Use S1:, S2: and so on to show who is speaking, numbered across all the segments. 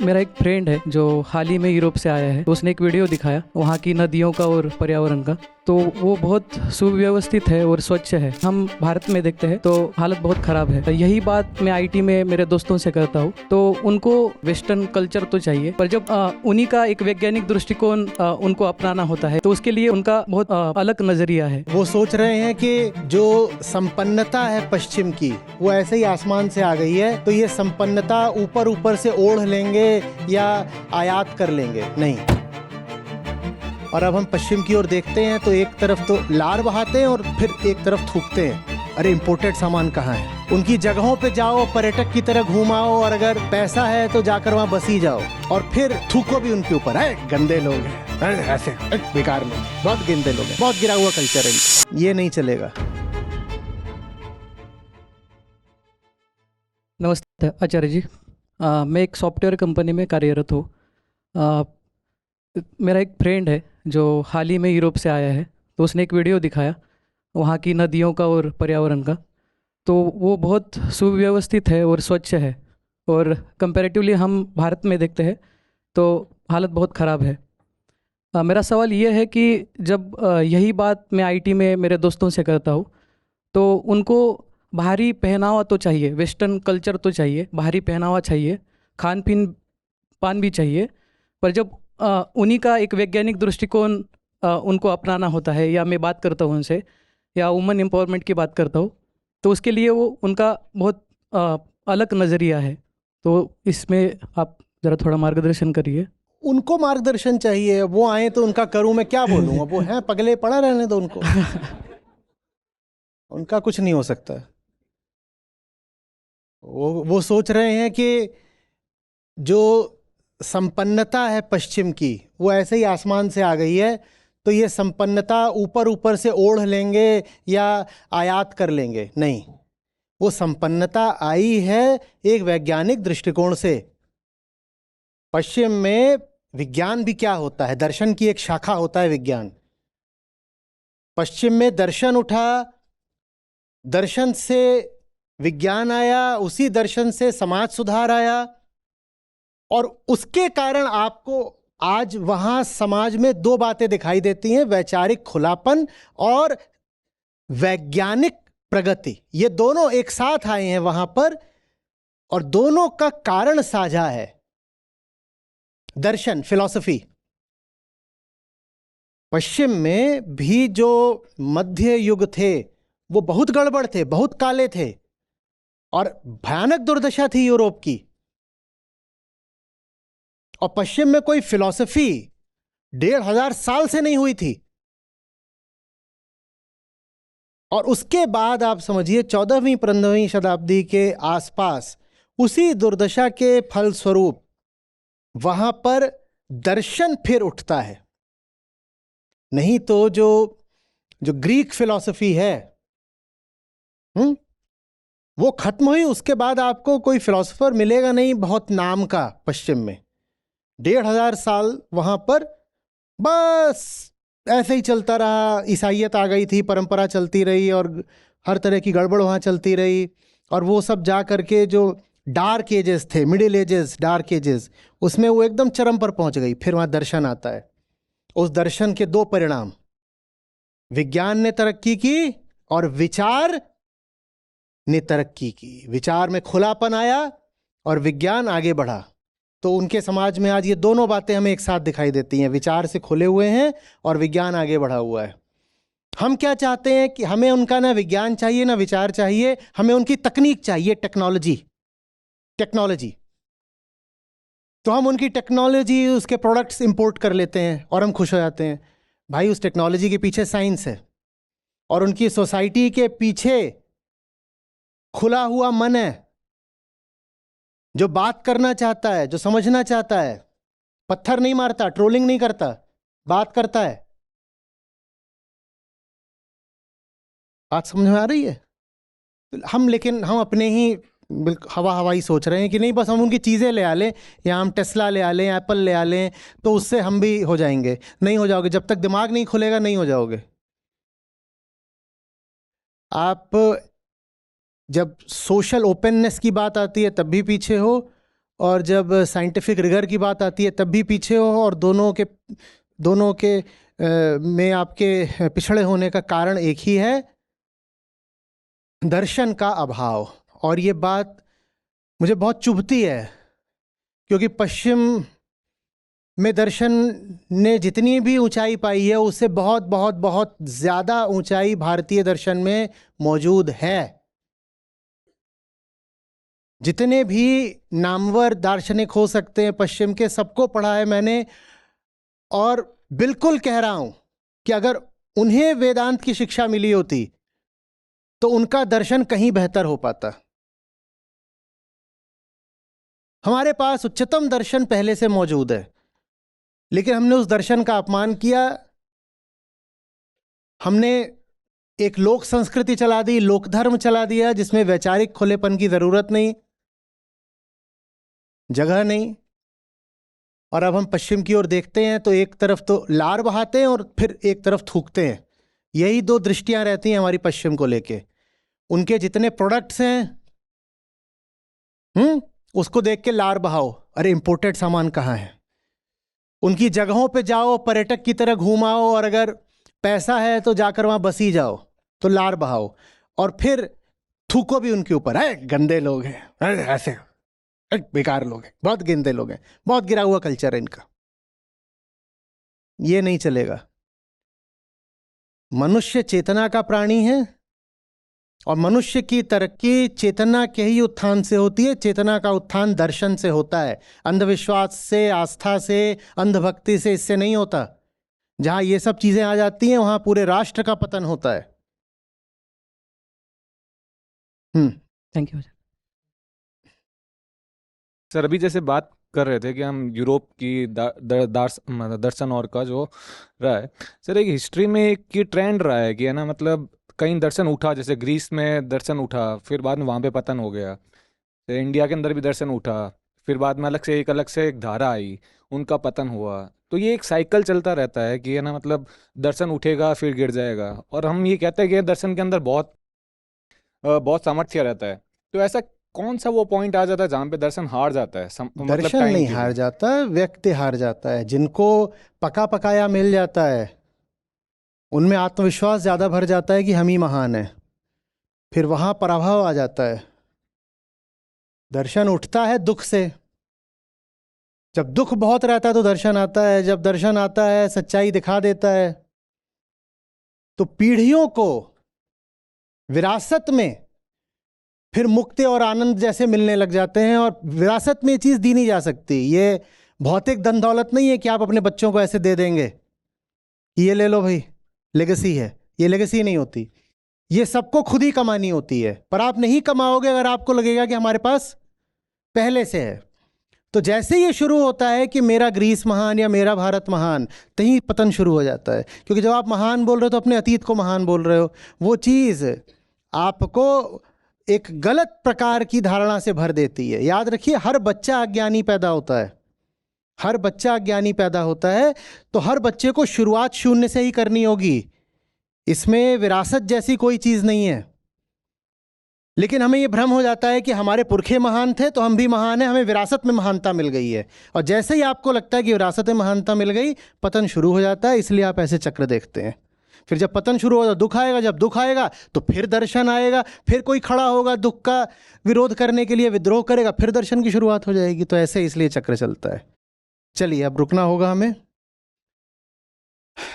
S1: मेरा एक फ्रेंड है जो हाल ही में यूरोप से आया है, तो उसने एक वीडियो दिखाया वहाँ की नदियों का और पर्यावरण का। तो वो बहुत सुव्यवस्थित है और स्वच्छ है। हम भारत में देखते हैं तो हालत बहुत ख़राब है। यही बात मैं आईटी में मेरे दोस्तों से करता हूँ, तो उनको वेस्टर्न कल्चर तो चाहिए, पर जब उन्हीं का एक वैज्ञानिक दृष्टिकोण उनको अपनाना होता है तो उसके लिए उनका बहुत अलग नज़रिया है।
S2: वो सोच रहे हैं कि जो संपन्नता है पश्चिम की वो ऐसे ही आसमान से आ गई है, तो ये संपन्नता ऊपर ऊपर से ओढ़ लेंगे या आयात कर लेंगे, नहीं। और अब हम पश्चिम की ओर देखते हैं तो एक तरफ तो लार बहाते हैं और फिर एक तरफ थूकते हैं। अरे इम्पोर्टेड सामान कहाँ है? उनकी जगहों पे जाओ, पर्यटक की तरह घूमाओ, और अगर पैसा है तो जाकर वहाँ बसी जाओ और फिर थूको भी उनके ऊपर। है गंदे लोग हैं, ऐसे बेकार लोग, बहुत गंदे लोग हैं, बहुत गिरा हुआ कल्चर है, ये नहीं चलेगा।
S1: नमस्ते आचार्य जी। मैं एक सॉफ्टवेयर कंपनी में कार्यरत हूँ। मेरा एक फ्रेंड है जो हाल ही में यूरोप से आया है, तो उसने एक वीडियो दिखाया वहाँ की नदियों का और पर्यावरण का। तो वो बहुत सुव्यवस्थित है और स्वच्छ है, और कंपैरेटिवली हम भारत में देखते हैं तो हालत बहुत ख़राब है। मेरा सवाल ये है कि जब यही बात मैं आईटी में मेरे दोस्तों से करता हूँ, तो उनको बाहरी पहनावा तो चाहिए, वेस्टर्न कल्चर तो चाहिए, बाहरी पहनावा चाहिए, खान पीन पान भी चाहिए, पर जब उन्हीं का एक वैज्ञानिक दृष्टिकोण उनको अपनाना होता है, या मैं बात करता हूँ उनसे, या वुमेन एम्पावरमेंट की बात करता हूँ, तो उसके लिए वो उनका बहुत अलग नज़रिया है। तो इसमें आप ज़रा थोड़ा मार्गदर्शन करिए।
S2: उनको मार्गदर्शन चाहिए, वो आए तो उनका करूं, मैं क्या बोलूँगा? वो हैं पगले, पड़ा रहने दो उनको। उनका कुछ नहीं हो सकता। वो सोच रहे हैं कि जो संपन्नता है पश्चिम की वो ऐसे ही आसमान से आ गई है, तो ये संपन्नता ऊपर ऊपर से ओढ़ लेंगे या आयात कर लेंगे, नहीं। वो संपन्नता आई है एक वैज्ञानिक दृष्टिकोण से। पश्चिम में विज्ञान भी क्या होता है, दर्शन की एक शाखा होता है विज्ञान। पश्चिम में दर्शन उठा, दर्शन से विज्ञान आया, उसी दर्शन से समाज सुधार आया, और उसके कारण आपको आज वहां समाज में दो बातें दिखाई देती हैं, वैचारिक खुलापन और वैज्ञानिक प्रगति। ये दोनों एक साथ आए हैं वहां पर, और दोनों का कारण साझा है, दर्शन, फिलॉसफी। पश्चिम में भी जो मध्य युग थे वो बहुत गड़बड़ थे, बहुत काले थे, और भयानक दुर्दशा थी यूरोप की। और पश्चिम में कोई फिलॉसफी 1500 साल से नहीं हुई थी। और उसके बाद आप समझिए 14वीं 15वीं शताब्दी के आसपास उसी दुर्दशा के फलस्वरूप वहां पर दर्शन फिर उठता है। नहीं तो जो ग्रीक फिलॉसफी है वो खत्म हुई, उसके बाद आपको कोई फिलॉसफर मिलेगा नहीं बहुत नाम का पश्चिम में। 1500 साल वहां पर बस ऐसे ही चलता रहा। ईसाइयत आ गई थी, परंपरा चलती रही, और हर तरह की गड़बड़ वहाँ चलती रही। और वो सब जा करके जो डार्क एजेस थे, मिडिल एजेस, डार्क एजेस, उसमें वो एकदम चरम पर पहुँच गई। फिर वहाँ दर्शन आता है। उस दर्शन के दो परिणाम, विज्ञान ने तरक्की की और विचार ने तरक्की की। विचार में खुलापन आया और विज्ञान आगे बढ़ा। तो उनके समाज में आज ये दोनों बातें हमें एक साथ दिखाई देती हैं, विचार से खुले हुए हैं और विज्ञान आगे बढ़ा हुआ है। हम क्या चाहते हैं कि हमें उनका ना विज्ञान चाहिए ना विचार चाहिए, हमें उनकी तकनीक चाहिए, टेक्नोलॉजी। तो हम उनकी टेक्नोलॉजी, उसके प्रोडक्ट्स इंपोर्ट कर लेते हैं और हम खुश हो जाते हैं। भाई उस टेक्नोलॉजी के पीछे साइंस है, और उनकी सोसाइटी के पीछे खुला हुआ मन है, जो बात करना चाहता है, जो समझना चाहता है। पत्थर नहीं मारता, ट्रोलिंग नहीं करता, बात करता है। बात समझ में आ रही है? लेकिन हम अपने ही बिल्कुल हवाई सोच रहे हैं कि नहीं, बस हम उनकी चीज़ें ले आ लें, या हम टेस्ला ले आ लें, एप्पल ले आ लें, तो उससे हम भी हो जाएंगे। नहीं हो जाओगे, जब तक दिमाग नहीं खुलेगा नहीं हो जाओगे। आप जब सोशल ओपननेस की बात आती है तब भी पीछे हो, और जब साइंटिफिक रिगर की बात आती है तब भी पीछे हो, और दोनों के में आपके पिछड़े होने का कारण एक ही है, दर्शन का अभाव। और ये बात मुझे बहुत चुभती है, क्योंकि पश्चिम में दर्शन ने जितनी भी ऊंचाई पाई है उससे बहुत बहुत बहुत ज़्यादा ऊंचाई भारतीय दर्शन में मौजूद है। जितने भी नामवर दार्शनिक हो सकते हैं पश्चिम के, सबको पढ़ा है मैंने, और बिल्कुल कह रहा हूं कि अगर उन्हें वेदांत की शिक्षा मिली होती तो उनका दर्शन कहीं बेहतर हो पाता। हमारे पास उच्चतम दर्शन पहले से मौजूद है, लेकिन हमने उस दर्शन का अपमान किया। हमने एक लोक संस्कृति चला दी, लोक धर्म चला दिया, जिसमें वैचारिक खुलेपन की जरूरत नहीं, जगह नहीं। और अब हम पश्चिम की ओर देखते हैं तो एक तरफ तो लार बहाते हैं और फिर एक तरफ थूकते हैं। यही दो दृष्टियां रहती हैं हमारी पश्चिम को लेके। उनके जितने प्रोडक्ट्स हैं, उसको देख के लार बहाओ, अरे इंपोर्टेड सामान कहाँ है। उनकी जगहों पे जाओ, पर्यटक की तरह घूमाओ, और अगर पैसा है तो जाकर वहां बसी जाओ, तो लार बहाओ, और फिर थूको भी उनके ऊपर, है गंदे लोग हैं, अरे ऐसे बेकार लोग हैं, बहुत गंदे लोग हैं, बहुत गिरा हुआ कल्चर है इनका। ये नहीं चलेगा। मनुष्य चेतना का प्राणी है, और मनुष्य की तरक्की चेतना के ही उत्थान से होती है। चेतना का उत्थान दर्शन से होता है, अंधविश्वास से, आस्था से, अंधभक्ति से, इससे नहीं होता। जहां ये सब चीजें आ जाती हैं वहां पूरे राष्ट्र का पतन होता है।
S1: Thank you
S3: sir. अभी जैसे बात कर रहे थे कि हम यूरोप की दर्शन और का जो रहा है सर, एक हिस्ट्री में एक ये ट्रेंड रहा है कि है ना, मतलब कहीं दर्शन उठा, जैसे ग्रीस में दर्शन उठा, फिर बाद में वहाँ पे पतन हो गया। तो इंडिया के अंदर भी दर्शन उठा, फिर बाद में अलग से एक धारा आई, उनका पतन हुआ। तो ये एक साइकिल चलता रहता है कि है ना, मतलब दर्शन उठेगा फिर गिर जाएगा। और हम ये कहते हैं कि दर्शन के अंदर बहुत सामर्थ्य रहता है। तो ऐसा कौन सा वो पॉइंट आ जाता है जहाँ पे दर्शन हार जाता है? मतलब
S2: दर्शन
S3: टाइम
S2: नहीं
S3: के
S2: हार
S3: लिए।
S2: जाता, व्यक्ति हार जाता है। जिनको पका पकाया मिल जाता है उनमें आत्मविश्वास ज्यादा भर जाता है कि हम ही महान हैं, फिर वहां पराभव आ जाता है। दर्शन उठता है दुख से। जब दुख बहुत रहता है तो दर्शन आता है। जब दर्शन आता है, सच्चाई दिखा देता है, तो पीढ़ियों को विरासत में फिर मुक्ति और आनंद जैसे मिलने लग जाते हैं। और विरासत में ये चीज़ दी नहीं जा सकती। ये भौतिक धन दौलत नहीं है कि आप अपने बच्चों को ऐसे दे देंगे कि ये ले लो भाई, लेगेसी है। ये लेगेसी नहीं होती, ये सबको खुद ही कमानी होती है। पर आप नहीं कमाओगे अगर आपको लगेगा कि हमारे पास पहले से है। तो जैसे ये शुरू होता है कि मेरा ग्रीस महान या मेरा भारत महान, तहीं पतन शुरू हो जाता है। क्योंकि जब आप महान बोल रहे हो तो अपने अतीत को महान बोल रहे हो। वो चीज़ आपको एक गलत प्रकार की धारणा से भर देती है। याद रखिए, हर बच्चा अज्ञानी पैदा होता है। हर बच्चा अज्ञानी पैदा होता है, तो हर बच्चे को शुरुआत शून्य से ही करनी होगी। इसमें विरासत जैसी कोई चीज़ नहीं है। लेकिन हमें यह भ्रम हो जाता है कि हमारे पुरखे महान थे तो हम भी महान हैं, हमें विरासत में महानता मिल गई है। और जैसे ही आपको लगता है कि विरासत में महानता मिल गई, पतन शुरू हो जाता है। इसलिए आप ऐसे चक्र देखते हैं। फिर जब पतन शुरू होगा दुख आएगा, जब दुख आएगा तो फिर दर्शन आएगा, फिर कोई खड़ा होगा दुख का विरोध करने के लिए, विद्रोह करेगा, फिर दर्शन की शुरुआत हो जाएगी। तो ऐसे इसलिए चक्र चलता है। चलिए अब रुकना होगा हमें,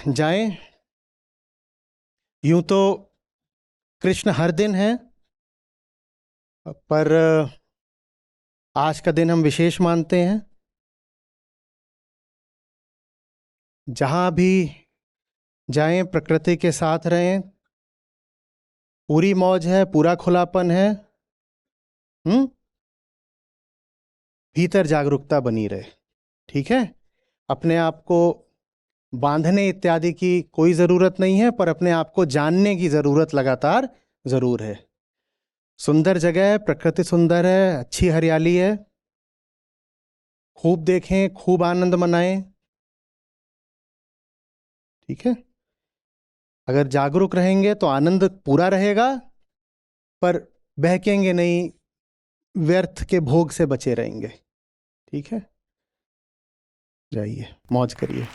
S2: जाएं। यूं तो कृष्ण हर दिन है, पर आज का दिन हम विशेष मानते हैं। जहां भी जाएं प्रकृति के साथ रहें, पूरी मौज है, पूरा खुलापन है। भीतर जागरूकता बनी रहे, ठीक है। अपने आप को बांधने इत्यादि की कोई ज़रूरत नहीं है, पर अपने आप को जानने की ज़रूरत लगातार ज़रूर है। सुंदर जगह है, प्रकृति सुंदर है, अच्छी हरियाली है, खूब देखें, खूब आनंद मनाएं, ठीक है। अगर जागरूक रहेंगे तो आनंद पूरा रहेगा, पर बहकेंगे नहीं, व्यर्थ के भोग से बचे रहेंगे। ठीक है, जाइए मौज करिए।